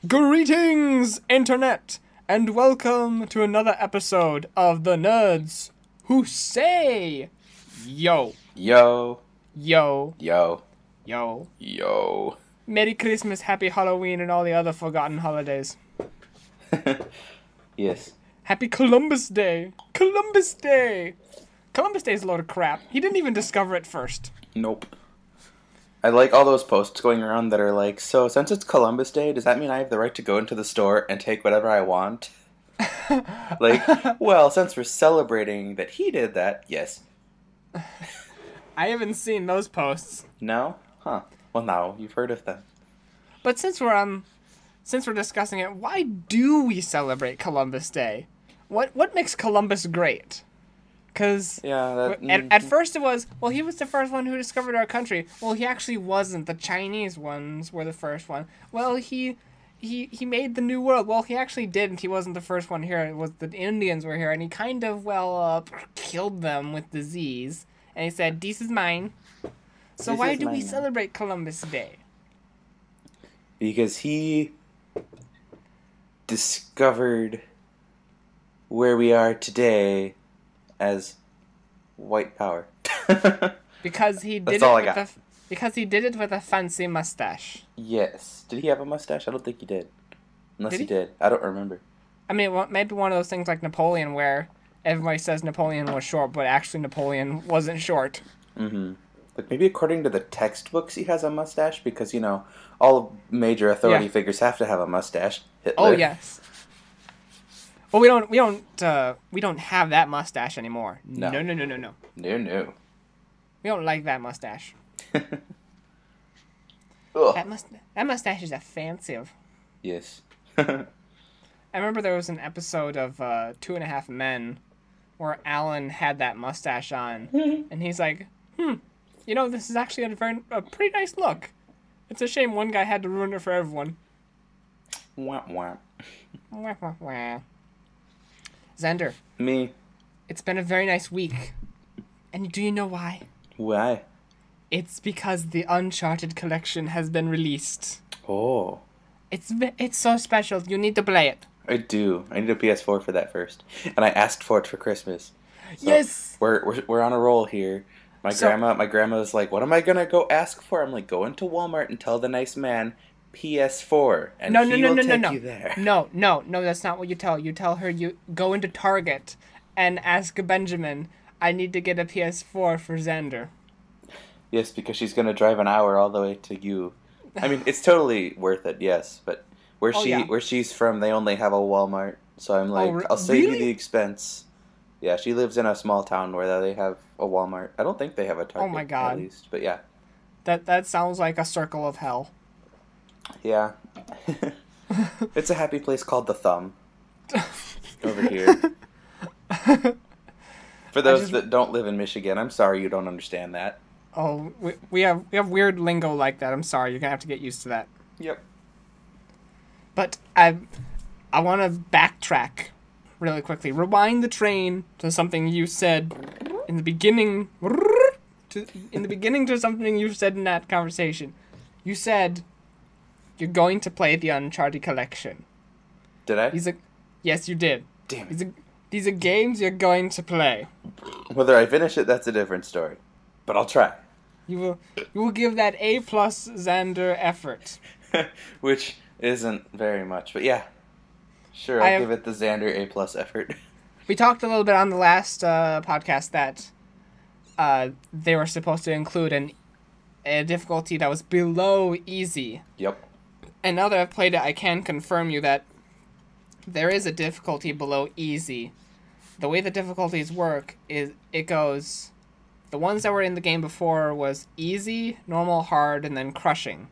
Greetings, Internet, and welcome to another episode of the Nerds Who Say. Yo. Yo. Yo. Yo. Yo. Yo. Merry Christmas, Happy Halloween, and all the other forgotten holidays. Yes. Happy Columbus Day. Columbus Day. Columbus Day is a load of crap. He didn't even discover it first. Nope. I like all those posts going around that are like, so since it's Columbus Day, does that mean I have the right to go into the store and take whatever I want? Like, well, since we're celebrating that he did that, yes. I haven't seen those posts. No? Huh. Well, now you've heard of them. But since we're discussing it, why do we celebrate Columbus Day? What makes Columbus great? Because at first it was, well, he was the first one who discovered our country. Well, he actually wasn't. The Chinese ones were the first one. Well, he made the new world. Well, he actually didn't. He wasn't the first one here. It was the Indians were here, and he kind of, killed them with disease. And he said, "This is mine." So why do we celebrate Columbus Day? Because he discovered where we are today as white power. Because he did it with a fancy mustache. Yes. Did he have a mustache? I don't think he did. Unless he did. I don't remember. I mean, maybe one of those things like Napoleon where everybody says Napoleon was short, but actually Napoleon wasn't short. Mm-hmm. Like maybe according to the textbooks he has a mustache because, all major authority figures have to have a mustache. Hitler. Oh, yes. Well, we don't have that mustache anymore. No. No. No. We don't like that mustache. That mustache is offensive. Yes. I remember there was an episode of 2.5 Men where Alan had that mustache on, and he's like, this is actually a pretty nice look. It's a shame one guy had to ruin it for everyone. Wah, wah. Wah, wah, wah. Xander. Me. It's been a very nice week. And do you know why? Why? It's because the Uncharted collection has been released. Oh. It's so special. You need to play it. I do. I need a PS4 for that first. And I asked for it for Christmas. So yes! We're on a roll here. My grandma's like, what am I gonna go ask for? I'm like, go into Walmart and tell the nice man PS4, and he will take you there. No, that's not what you tell. You tell her you go into Target and ask Benjamin, I need to get a PS4 for Xander. Yes, because she's going to drive an hour all the way to you. I mean, it's totally worth it, yes, but where she's from, they only have a Walmart, so I'm like, I'll save you the expense. Yeah, she lives in a small town where they have a Walmart. I don't think they have a Target, oh my God. At least, but yeah. That sounds like a circle of hell. Yeah. It's a happy place called The Thumb. Over here. For those that don't live in Michigan, I'm sorry you don't understand that. Oh, we have weird lingo like that. I'm sorry, you're going to have to get used to that. Yep. But I want to backtrack really quickly. Rewind the train to something you said in the beginning. To something you said in that conversation. You said you're going to play the Uncharted collection. Did I? Yes, you did. Damn it. These are games you're going to play. Whether I finish it, that's a different story. But I'll try. You will give that A+ Xander effort. Which isn't very much, but yeah. Sure, I'll give it the Xander A+ effort. We talked a little bit on the last podcast that they were supposed to include a difficulty that was below easy. Yep. And now that I've played it, I can confirm you that there is a difficulty below easy. The way the difficulties work is it goes... The ones that were in the game before was easy, normal, hard, and then crushing.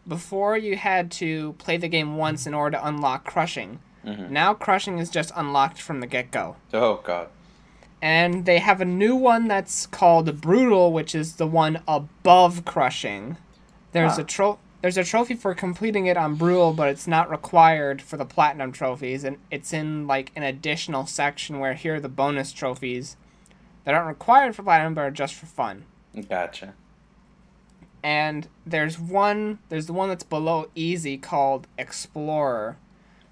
Before, you had to play the game once in order to unlock crushing. Mm-hmm. Now crushing is just unlocked from the get-go. Oh, God. And they have a new one that's called Brutal, which is the one above crushing. There's a trophy for completing it on Brutal, but it's not required for the Platinum trophies, and it's in, like, an additional section where here are the bonus trophies that aren't required for Platinum, but are just for fun. Gotcha. And there's the one that's below easy called Explorer,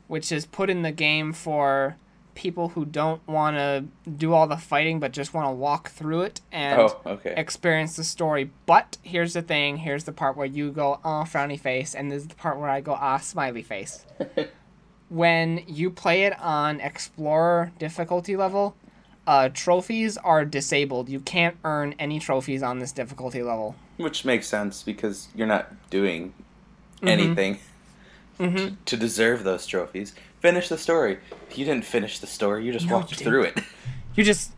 which is put in the game for people who don't want to do all the fighting but just want to walk through it and experience the story. But here's the thing, here's the part where you go, oh, frowny face, and this is the part where I go, ah, smiley face. When you play it on Explorer difficulty level, trophies are disabled. You can't earn any trophies on this difficulty level. Which makes sense, because you're not doing anything to deserve those trophies. Finish the story. You didn't finish the story, you just walked through it. You just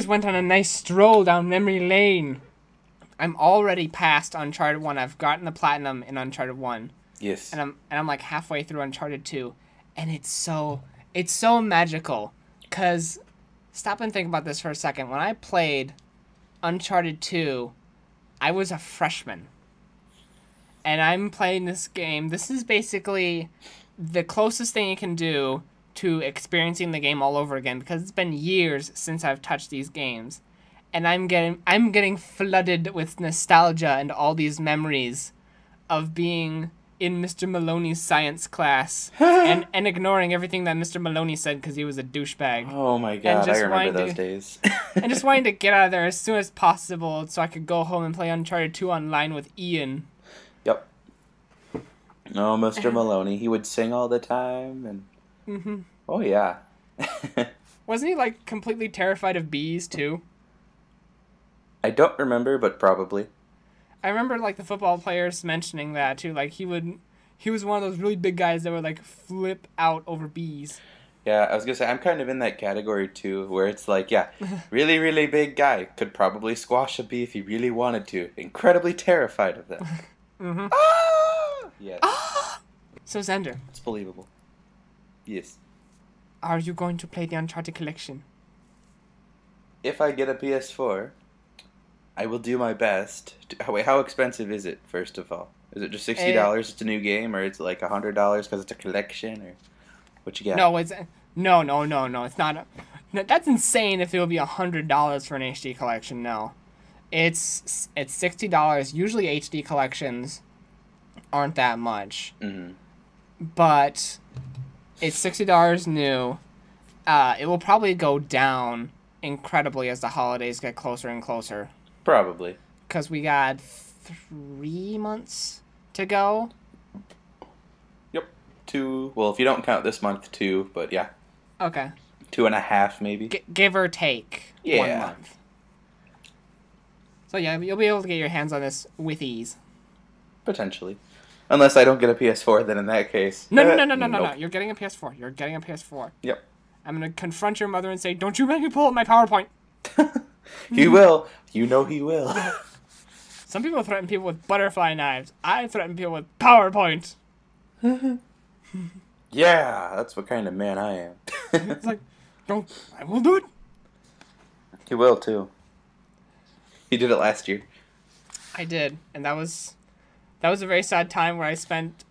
went on a nice stroll down memory lane. I'm already past Uncharted 1. I've gotten the platinum in Uncharted 1. Yes. And I'm like halfway through Uncharted 2. And it's so magical. 'Cause stop and think about this for a second. When I played Uncharted 2, I was a freshman. And I'm playing this game. This is basically the closest thing you can do to experiencing the game all over again, because it's been years since I've touched these games. And I'm getting flooded with nostalgia and all these memories of being in Mr. Maloney's science class and ignoring everything that Mr. Maloney said because he was a douchebag. Oh my god, I remember those days. And just wanting to get out of there as soon as possible so I could go home and play Uncharted 2 online with Ian. Yep. Oh, Mr. Maloney, he would sing all the time, and oh yeah. Wasn't he like completely terrified of bees too? I don't remember, but probably. I remember like the football players mentioning that too. Like he was one of those really big guys that would like flip out over bees. Yeah, I was gonna say I'm kind of in that category too, where it's like, yeah, really, really big guy could probably squash a bee if he really wanted to. Incredibly terrified of them. Ah! Yes. Ah! So Xander, it's believable. Yes. Are you going to play the Uncharted collection? If I get a PS4, I will do my best. Wait, how expensive is it, first of all? Is it just $60? It's a new game, or it's like $100 because it's a collection, or what you got? No, it's no. It's not. That's insane. If it would be $100 for an HD collection, no. It's $60. Usually HD collections aren't that much, but it's $60 new. It will probably go down incredibly as the holidays get closer and closer. Probably. Because we got 3 months to go. Yep. 2. Well, if you don't count this month, 2. But yeah. Okay. 2.5 maybe. Give or take. Yeah. 1 month. So yeah, you'll be able to get your hands on this with ease. Potentially. Unless I don't get a PS4, then in that case... No. You're getting a PS4. Yep. I'm going to confront your mother and say, don't you make me pull up my PowerPoint. He will. You know he will. Some people threaten people with butterfly knives. I threaten people with PowerPoint. Yeah, that's what kind of man I am. It's like, I will do it. He will, too. He did it last year. I did, and that was a very sad time where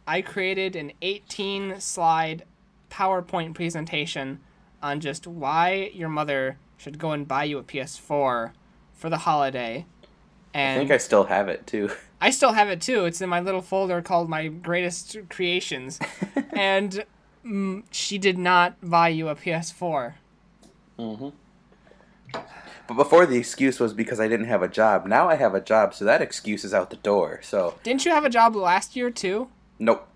I created an 18-slide PowerPoint presentation on just why your mother should go and buy you a PS4 for the holiday. And I think I still have it, too. I still have it, too. It's in my little folder called My Greatest Creations. And she did not buy you a PS4. But before the excuse was because I didn't have a job. Now I have a job, so that excuse is out the door. So didn't you have a job last year, too? Nope.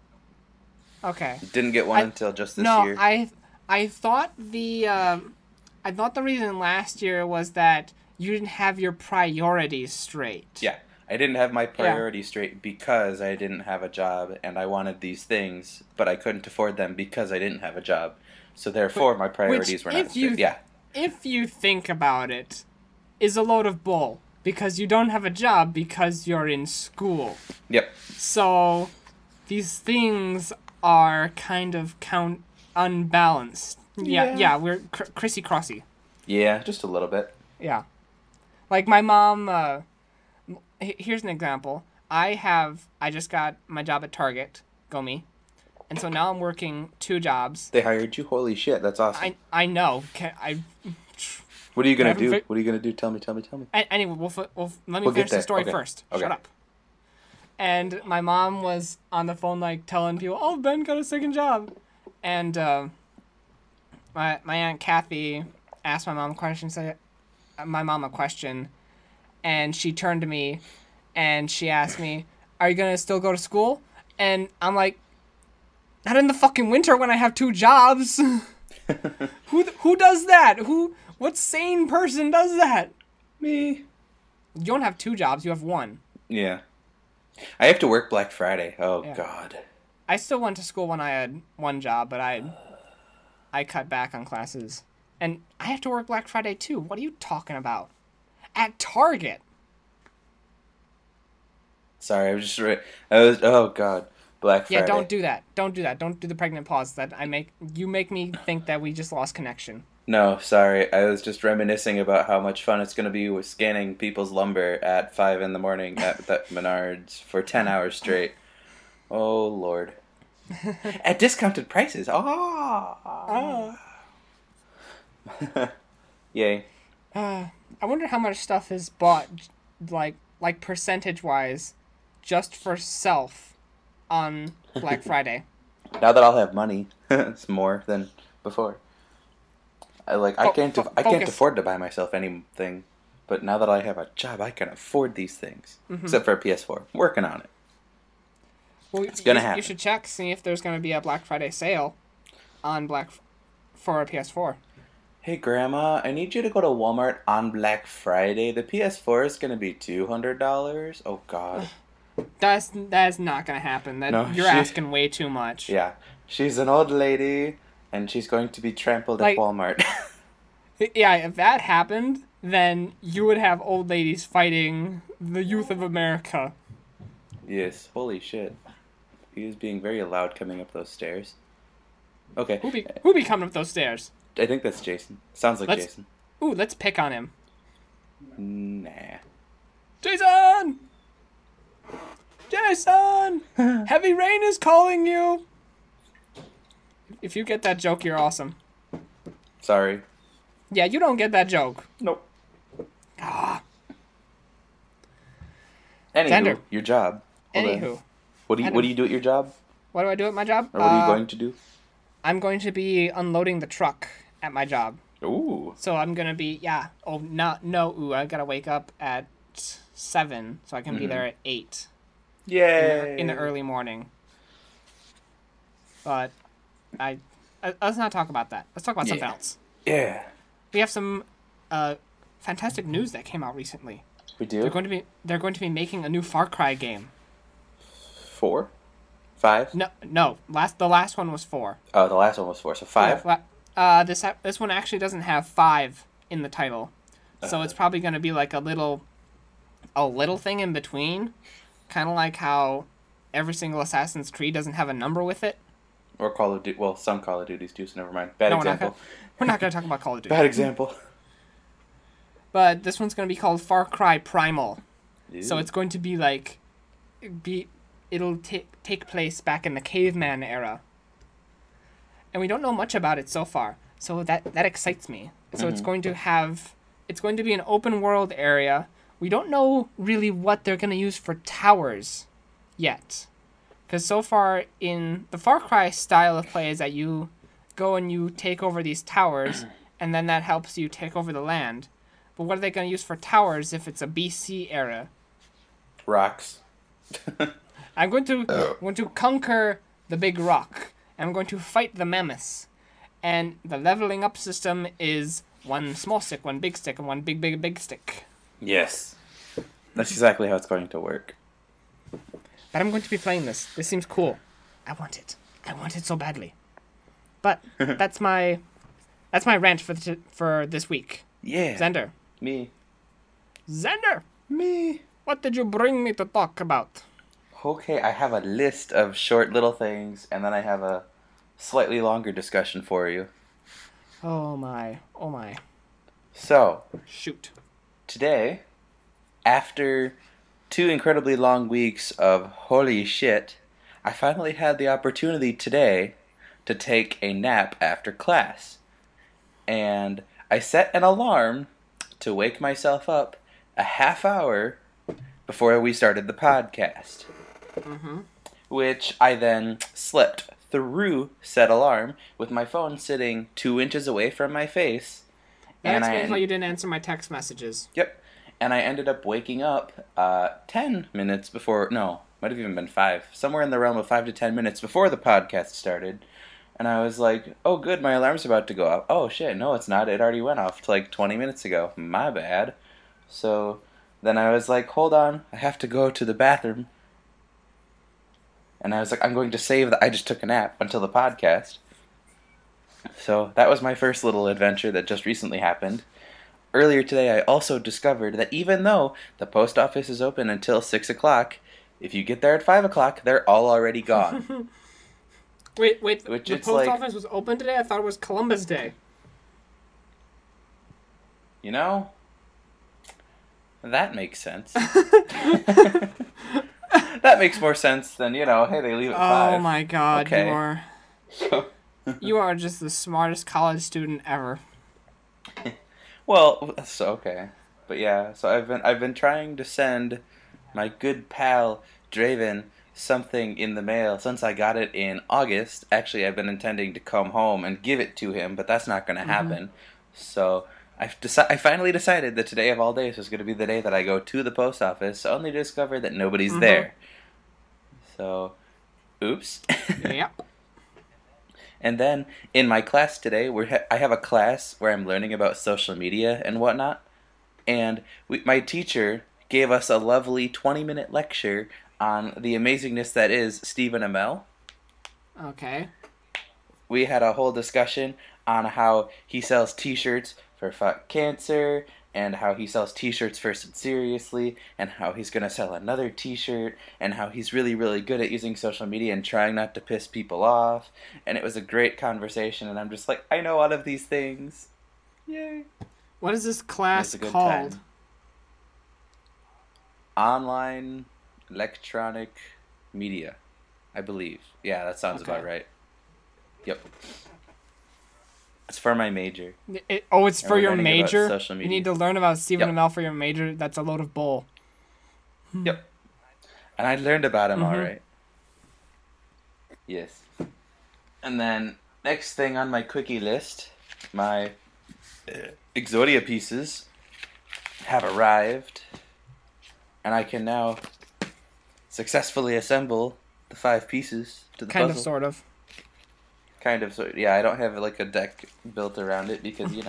Okay. Didn't get one until just this year. No, I thought the reason last year was that you didn't have your priorities straight. Yeah, I didn't have my priorities straight because I didn't have a job, and I wanted these things, but I couldn't afford them because I didn't have a job. So therefore, my priorities were not straight. Yeah. If you think about it, is a load of bull. Because you don't have a job because you're in school. Yep. So these things are kind of unbalanced. Yeah, we're crissy-crossy. Yeah, just a little bit. Yeah. Like my mom, here's an example. I just got my job at Target. Go me. And so now I'm working 2 jobs. They hired you? Holy shit, that's awesome. I know. What are you going to do? What are you going to do? Tell me. Anyway, let me finish the story first. Okay. Shut up. And my mom was on the phone, like, telling people, oh, Ben got a second job. And my Aunt Kathy asked my mom a question, and she turned to me, and she asked me, are you going to still go to school? And I'm like, not in the fucking winter when I have 2 jobs. Who does that? What sane person does that? Me. You don't have 2 jobs, you have 1. Yeah. I have to work Black Friday. Oh, yeah. God. I still went to school when I had 1 job, but I cut back on classes. And I have to work Black Friday, too. What are you talking about? At Target. Sorry, oh, God. Black Friday. Yeah, don't do that. Don't do that. Don't do the pregnant pause. You make me think that we just lost connection. No, sorry. I was just reminiscing about how much fun it's going to be with scanning people's lumber at 5 in the morning at Menards for 10 hours straight. Oh, Lord. At discounted prices. Oh. Yay. I wonder how much stuff is bought, like percentage-wise, just for self on Black Friday. Now that I'll have money, it's more than before. I can't afford to buy myself anything, but now that I have a job, I can afford these things. Mm-hmm. Except for a PS4. I'm working on it. Well, it's gonna happen. You should check, see if there's gonna be a Black Friday sale on for a PS4. Hey, Grandma, I need you to go to Walmart on Black Friday. The PS4 is gonna be $200. Oh God. That's not gonna happen. You're asking way too much. Yeah, she's an old lady. And she's going to be trampled at Walmart. Yeah, if that happened, then you would have old ladies fighting the youth of America. Yes, holy shit. He is being very loud coming up those stairs. Okay. Who be coming up those stairs? I think that's Jason. Sounds like Jason. Ooh, let's pick on him. Nah. Jason! Jason! Heavy rain is calling you! If you get that joke, you're awesome. Sorry. Yeah, you don't get that joke. Nope. Ah. Anywho, your job. Anywho. What do you do at your job? What do I do at my job? Or what are you going to do? I'm going to be unloading the truck at my job. Ooh. So I'm going to be, I got to wake up at 7, so I can be there at 8. Yay. In the early morning. But let's not talk about that. Let's talk about something else. Yeah. We have some fantastic news that came out recently. We do? They're going to be making a new Far Cry game. 4? 5? No. The last one was 4. Oh, the last one was 4. So 5? Yeah, this one actually doesn't have 5 in the title. So it's probably going to be like a little thing in between, kind of like how every single Assassin's Creed doesn't have a number with it. Or Call of Duty. Well, some Call of Duties do, so never mind. Bad example. We're not going to talk about Call of Duty. Bad example. But this one's going to be called Far Cry Primal. Ew. So it's going to be like... It'll take place back in the caveman era. And we don't know much about it so far. So that excites me. So it's going to be an open world area. We don't know really what they're going to use for towers yet. Because so far in the Far Cry style of play is that you go and you take over these towers, and then that helps you take over the land. But what are they going to use for towers if it's a BC era? Rocks. I'm going to conquer the big rock. I'm going to fight the mammoths. And the leveling up system is 1 small stick, 1 big stick, and 1 big stick. Yes. That's exactly how it's going to work. But I'm going to be playing this. This seems cool. I want it. I want it so badly. But that's my rant for this week. Yeah. Xander. Me. Xander. Me. What did you bring me to talk about? Okay, I have a list of short little things, and then I have a slightly longer discussion for you. Oh my. Oh my. So. Shoot. Today, after 2 incredibly long weeks of holy shit, I finally had the opportunity today to take a nap after class. And I set an alarm to wake myself up a half hour before we started the podcast. which I then slept through said alarm with my phone sitting 2 inches away from my face. That explains why you didn't answer my text messages. Yep. And I ended up waking up 10 minutes before, no, might have even been 5, somewhere in the realm of 5 to 10 minutes before the podcast started. And I was like, oh, good, my alarm's about to go off. Oh, shit, no, it's not. It already went off like 20 minutes ago. My bad. So then I was like, hold on, I have to go to the bathroom. And I was like, I'm going to save that I just took a nap until the podcast. So that was my first little adventure that just recently happened. Earlier today, I also discovered that even though the post office is open until 6 o'clock, if you get there at 5 o'clock, they're all already gone. Wait, the post office was open today? I thought it was Columbus Day. You know, that makes sense. That makes more sense than, hey, they leave at 5. Oh my god, okay. You are just the smartest college student ever. Well, so okay. But yeah, so I've been trying to send my good pal Draven something in the mail since I got it in August. Actually, I've been intending to come home and give it to him, but that's not going to happen. So I finally decided that today of all days was going to be the day that I go to the post office, only to discover that nobody's there. So, oops. Yep. And then in my class today, I have a class where I'm learning about social media and whatnot. And my teacher gave us a lovely 20-minute lecture on the amazingness that is Stephen Amell. Okay. We had a whole discussion on how he sells t-shirts for Fuck Cancer, and how he sells t-shirts for Sit Seriously, and how he's going to sell another t-shirt, and how he's really, really good at using social media and trying not to piss people off. And it was a great conversation, and I'm just like, I know all of these things. Yay. What is this class called? Time. Online electronic media, I believe. Yeah, that sounds about right. Yep. It's for my major. It's for your major? You need to learn about Stephen Amell for your major? That's a load of bull. Yep. And I learned about him all right. Yes. And then, next thing on my quickie list, my Exodia pieces have arrived. And I can now successfully assemble the 5 pieces to the puzzle. Kind of, sort of. Kind of, yeah, I don't have like a deck built around it because, ew.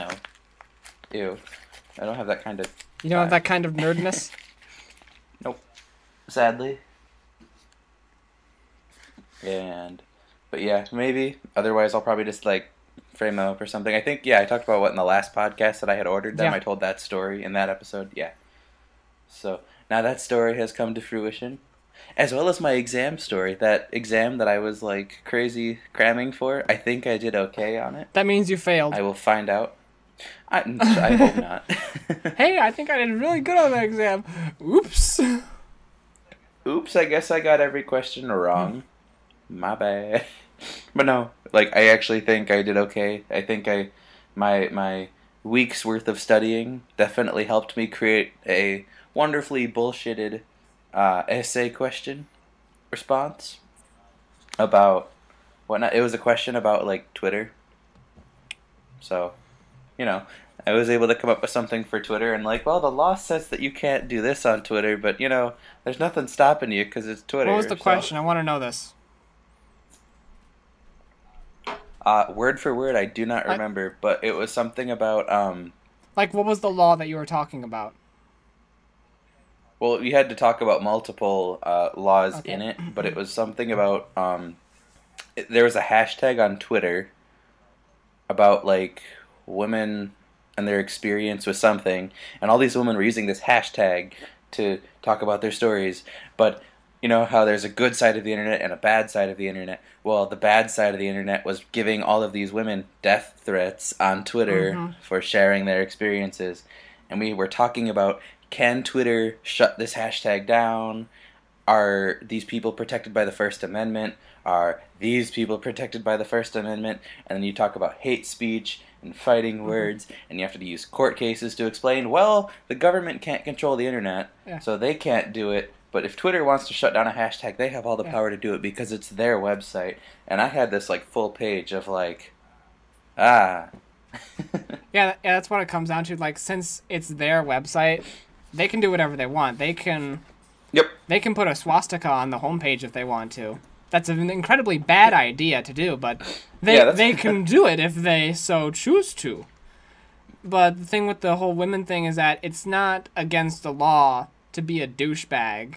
I don't have that kind of... You don't have that kind of nerdness? Nope. Sadly. But yeah, maybe. Otherwise, I'll probably just frame them up or something. I think, I talked about in the last podcast that I had ordered them. Yeah. I told that story in that episode. Yeah. So, now that story has come to fruition. As well as my exam story. That exam that I was crazy cramming for. I think I did okay on it. That means you failed. I will find out. I hope not. Hey, I think I did really good on that exam. Oops. Oops, I guess I got every question wrong. My bad. But no, I actually think I did okay. I think my week's worth of studying definitely helped me create a wonderfully bullshitted essay question response about whatnot. It was a question about Twitter. So, I was able to come up with something for Twitter and well, the law says that you can't do this on Twitter, but there's nothing stopping you because it's Twitter. What was the question? I want to know this. Word for word, I do not remember, but it was something about what was the law that you were talking about? Well, we had to talk about multiple laws in it, but it was something about there was a hashtag on Twitter about women and their experience with something, and all these women were using this hashtag to talk about their stories. But you know how there's a good side of the internet and a bad side of the internet. Well, the bad side of the internet was giving all of these women death threats on Twitter for sharing their experiences, and we were talking about, can Twitter shut this hashtag down? Are these people protected by the First Amendment? Are these people protected by the First Amendment? And then you talk about hate speech and fighting words, and you have to use court cases to explain, well, the government can't control the internet, so they can't do it, But if Twitter wants to shut down a hashtag, they have all the power to do it because it's their website. And I had this, like, full page of, like, yeah, that's what it comes down to. Like, since it's their website, they can do whatever they want. They can... Yep. They can put a swastika on the homepage if they want to. That's an incredibly bad idea to do, but they can do it if they so choose to. But the thing with the whole women thing is that it's not against the law to be a douchebag.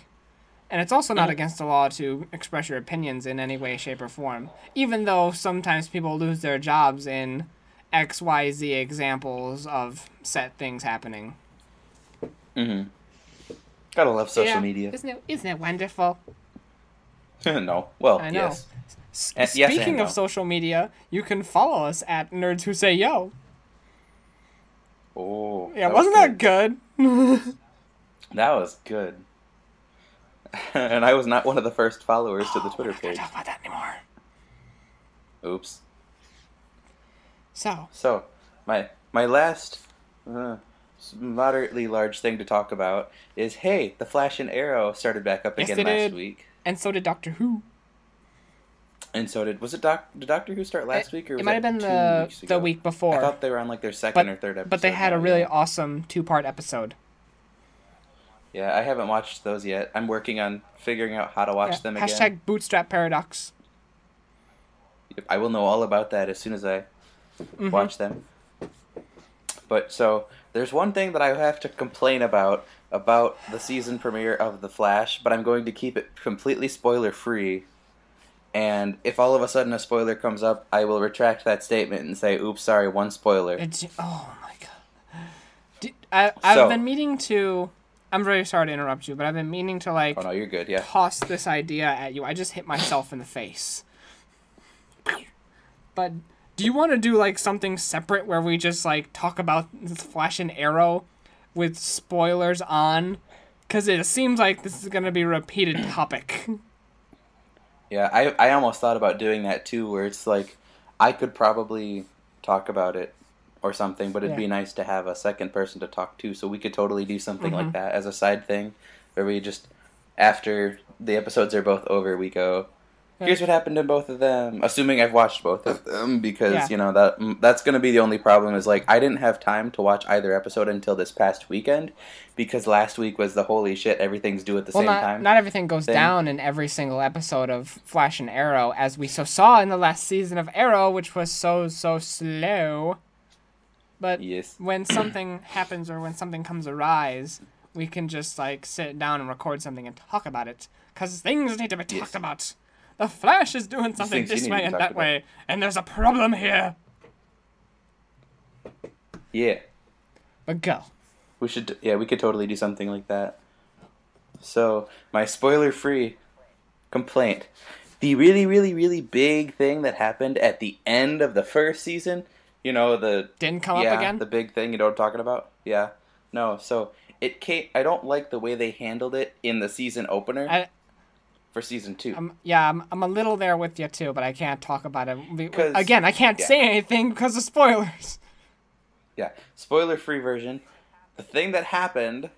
And it's also not against the law to express your opinions in any way, shape, or form. Even though sometimes people lose their jobs in XYZ examples of set things happening. Mm-hmm. Gotta love social media. Isn't it wonderful? No. Well, I know. Yes. Speaking of social media, you can follow us at Nerds Who Say Yo. Oh. Yeah, wasn't that good? That was good. And I was not one of the first followers to the Twitter page. We're not gonna talk about that anymore. Oops. So my last moderately large thing to talk about is, hey, The Flash and Arrow started back up again last week. And so did Doctor Who. And so did Doctor Who start last week, or was it might have been the week before? I thought they were on like their second or third episode. But they had a really awesome 2-part episode. Yeah, I haven't watched those yet. I'm working on figuring out how to watch them again. Hashtag Bootstrap Paradox. Yep, I will know all about that as soon as I watch them. But so there's one thing that I have to complain about the season premiere of The Flash, but I'm going to keep it completely spoiler free. And if all of a sudden a spoiler comes up, I will retract that statement and say, "Oops, sorry, one spoiler." Oh my god! I've been meaning to. I'm very sorry to interrupt you, but I've been meaning to Oh no, you're good. Yeah. Toss this idea at you. I just hit myself in the face. But do you want to do like something separate where we just like talk about Flash and Arrow with spoilers on? Because it seems like this is going to be a repeated topic. Yeah, I almost thought about doing that too, where it's like I could probably talk about it or something, but it'd be nice to have a second person to talk to, so we could totally do something like that as a side thing, where we just, after the episodes are both over, we go, here's what happened to both of them, assuming I've watched both of them, because, you know, that's going to be the only problem, is, like, I didn't have time to watch either episode until this past weekend, because last week was the holy shit, every's due at the same time. Not everything goes down in every single episode of Flash and Arrow, as we saw in the last season of Arrow, which was so slow. But when something happens or when something comes arise, we can just, like, sit down and record something and talk about it. Because things need to be talked about. The Flash is doing something this way and that way, and there's a problem here. Yeah. But go. We could totally do something like that. So, my spoiler-free complaint. The really, really, really big thing that happened at the end of the first season... You know, didn't come up again? The big thing, you know what I'm talking about? Yeah. No, so it came... I don't like the way they handled it in the season opener for season 2. I'm a little there with you too, but I can't talk about it. Again, I can't say anything because of spoilers. Yeah. Spoiler-free version. The thing that happened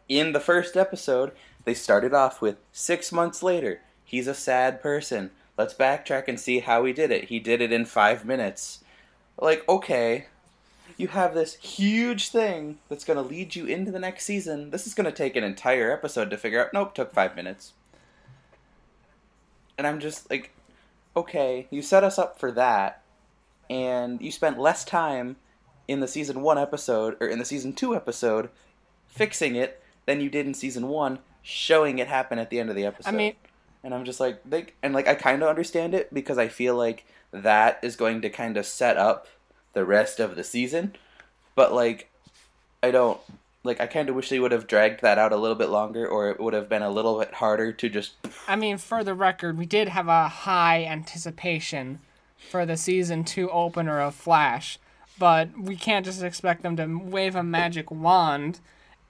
in the first episode, they started off with 6 months later. He's a sad person. Let's backtrack and see how he did it. He did it in 5 minutes. Like, okay, you have this huge thing that's going to lead you into the next season. This is going to take an entire episode to figure out. Nope, took 5 minutes. And I'm just like, okay, you set us up for that, and you spent less time in the season 1 episode, or in the season 2 episode, fixing it than you did in season 1, showing it happen at the end of the episode. I mean... And I'm just like, I kind of understand it, because I feel like that is going to kind of set up the rest of the season. But, like, I kind of wish they would have dragged that out a little bit longer, or it would have been a little bit harder to just... I mean, for the record, we did have a high anticipation for the season 2 opener of Flash, but we can't just expect them to wave a magic wand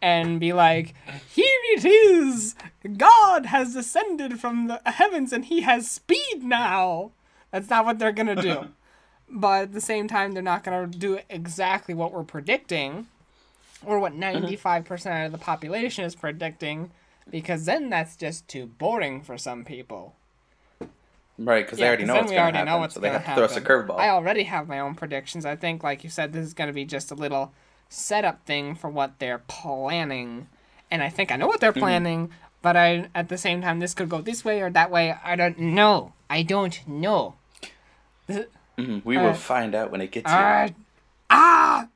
and be like, here it is! God has descended from the heavens and he has speed now! That's not what they're gonna do. But at the same time, they're not gonna do exactly what we're predicting, or what 95% of the population is predicting, because then that's just too boring for some people. Right, because they already know what's going to happen, so they have to throw us a curveball. I already have my own predictions. I think, like you said, this is going to be just a little setup thing for what they're planning. And I think I know what they're planning, but at the same time, this could go this way or that way. I don't know. We will find out when it gets here. But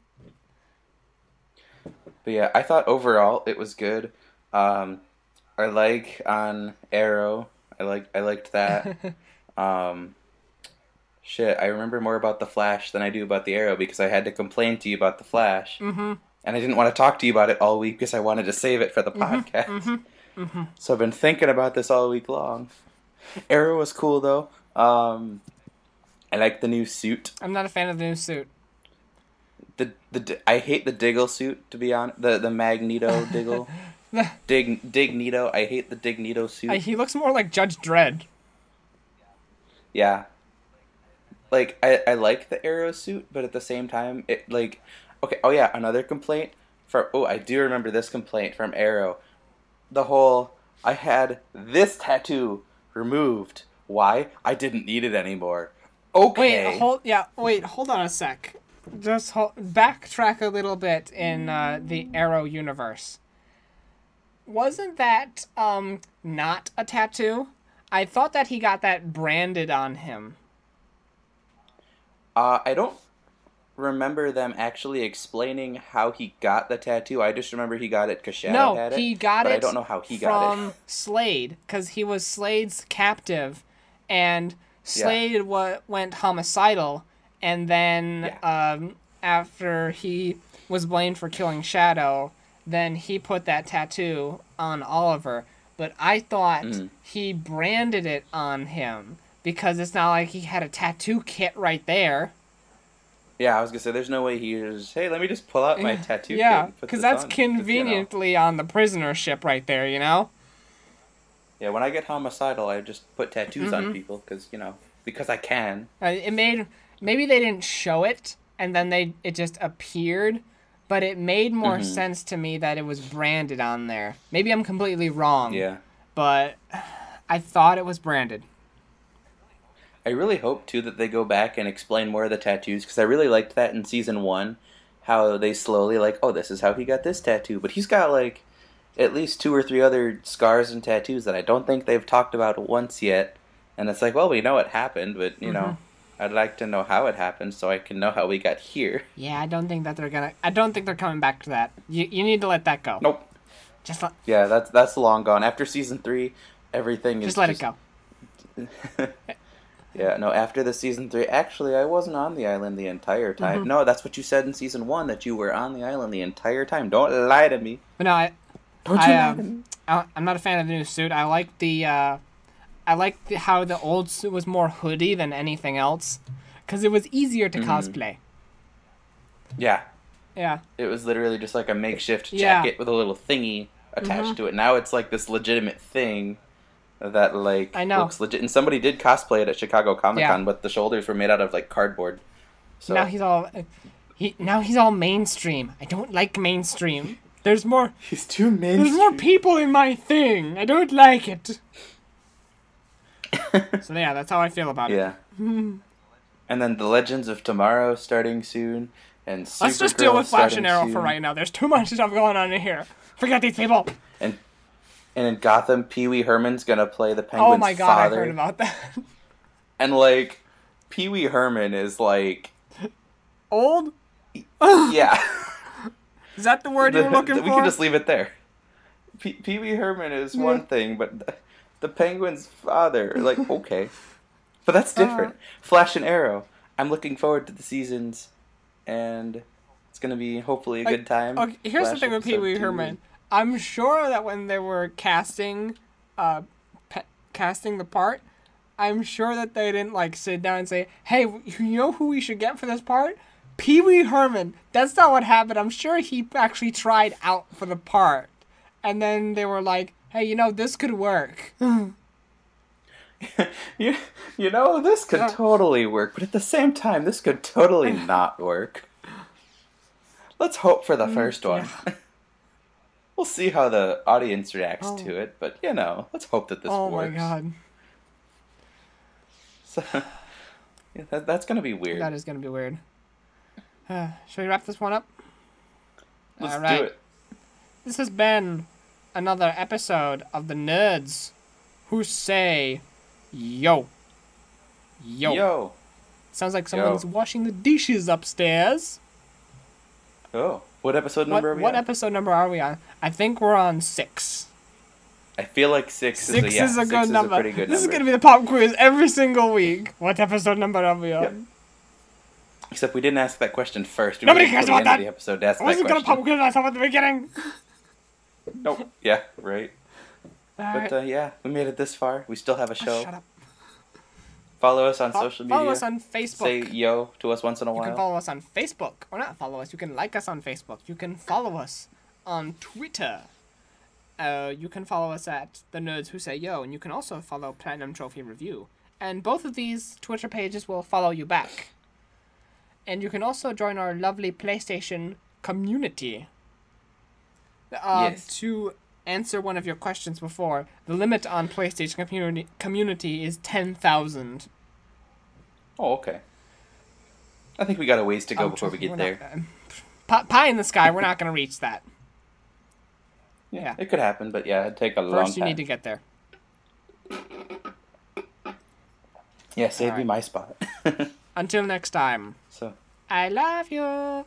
yeah, I thought overall it was good. I like on Arrow. I liked that. I remember more about the Flash than I do about the Arrow because I had to complain to you about the Flash. And I didn't want to talk to you about it all week because I wanted to save it for the podcast. So I've been thinking about this all week long. Arrow was cool though. I like the new suit. I'm not a fan of the new suit. I hate the Diggle suit, to be honest. The Magneto Diggle. Dignito. I hate the Dignito suit. He looks more like Judge Dredd. Yeah. Like, I like the Arrow suit, but at the same time, it, like... Okay, oh yeah, another complaint. I do remember this complaint from Arrow. The whole, I had this tattoo removed. Why? I didn't need it anymore. Okay. Hold on a sec. Just backtrack a little bit in the Arrow universe. Wasn't that not a tattoo? I thought that he got that branded on him. I don't remember them actually explaining how he got the tattoo. I just remember he got it because Shadow had it. No, he got it. I don't know how he got it from Slade, because he was Slade's captive, and Slade went homicidal, and then after he was blamed for killing Shadow, then he put that tattoo on Oliver. But I thought he branded it on him, because it's not like he had a tattoo kit right there. Yeah, I was going to say, there's no way he was, hey, let me just pull out my tattoo kit. Yeah, because that's conveniently on the prisoner ship right there, you know? Yeah, when I get homicidal, I just put tattoos on people, because I can. Maybe they didn't show it, and then it just appeared, but it made more sense to me that it was branded on there. Maybe I'm completely wrong. Yeah. But I thought it was branded. I really hope, too, that they go back and explain more of the tattoos, because I really liked that in Season 1, how they slowly, this is how he got this tattoo. But he's got, at least 2 or 3 other scars and tattoos that I don't think they've talked about once yet. And it's we know it happened, but, I'd like to know how it happened so I can know how we got here. Yeah, I don't think they're coming back to that. You need to let that go. Nope. Yeah, that's long gone. After Season 3, everything is just let it go. Yeah, no, after the Season 3, actually, I wasn't on the island the entire time. No, that's what you said in Season 1, that you were on the island the entire time. Don't lie to me. But no, I'm not a fan of the new suit. I like how the old suit was more hoodie than anything else, because it was easier to cosplay. Yeah. Yeah. It was literally just like a makeshift jacket with a little thingy attached to it. Now it's this legitimate thing that looks legit. And somebody did cosplay it at Chicago Comic-Con, but the shoulders were made out of cardboard. So now he's all mainstream. I don't like mainstream. There's more. He's too mainstream. There's more people in my thing. I don't like it. So yeah, that's how I feel about it. Yeah. And then the Legends of Tomorrow starting soon, and Supergirl let's just deal with Flash and Arrow for right now. There's too much stuff going on in here. Forget these people. And in Gotham, Pee Wee Herman's gonna play the Penguin's father. Oh my god, I heard about that. And Pee Wee Herman is old? Yeah. Is that the word you were looking for? We can just leave it there. Pee Wee Herman is one thing, but the Penguin's father, okay. But that's different. Flash and Arrow. I'm looking forward to the seasons, and it's gonna be hopefully a good time. Okay, here's the thing with Pee Wee Herman. I'm sure that when they were casting the part, I'm sure that they didn't sit down and say, hey, you know who we should get for this part? Pee Wee Herman. That's not what happened. I'm sure he actually tried out for the part. And then they were like, hey, this could work. This could totally work, but at the same time, this could totally not work. Let's hope for the first one. we'll see how the audience reacts to it. But let's hope that this works. Oh my god. So, that's gonna be weird. That is gonna be weird. Shall we wrap this one up? Let's do it. This has been another episode of the Nerds Who Say Yo. Yo. Yo. Sounds like someone's washing the dishes upstairs. Oh. What episode number are we on? What episode number are we on? I think we're on 6. I feel like 6 is a good number. Pretty good this number. is going to be the pop quiz every single week. What episode number are we on? Yep. Except we didn't ask that question first. Nobody cares about that. The episode to ask I wasn't going to pop quiz myself at the beginning. Nope. Yeah, right. But we made it this far. We still have a show. Shut up. Follow us on social media. Follow us on Facebook. Say yo to us once in a while. You can follow us on Facebook. Or not follow us. You can like us on Facebook. You can follow us on Twitter. You can follow us at The Nerds Who Say Yo. And you can also follow Platinum Trophy Review. And both of these Twitter pages will follow you back. And you can also join our lovely PlayStation community. Yes. To answer one of your questions before, the limit on PlayStation community is 10,000. Oh, okay. I think we got a ways to go before we get there. Pie in the sky, we're not going to reach that. Yeah, it could happen, but it'd take a long time. First, you need to get there. Yes, it'd be my spot. Until next time. So, I love you.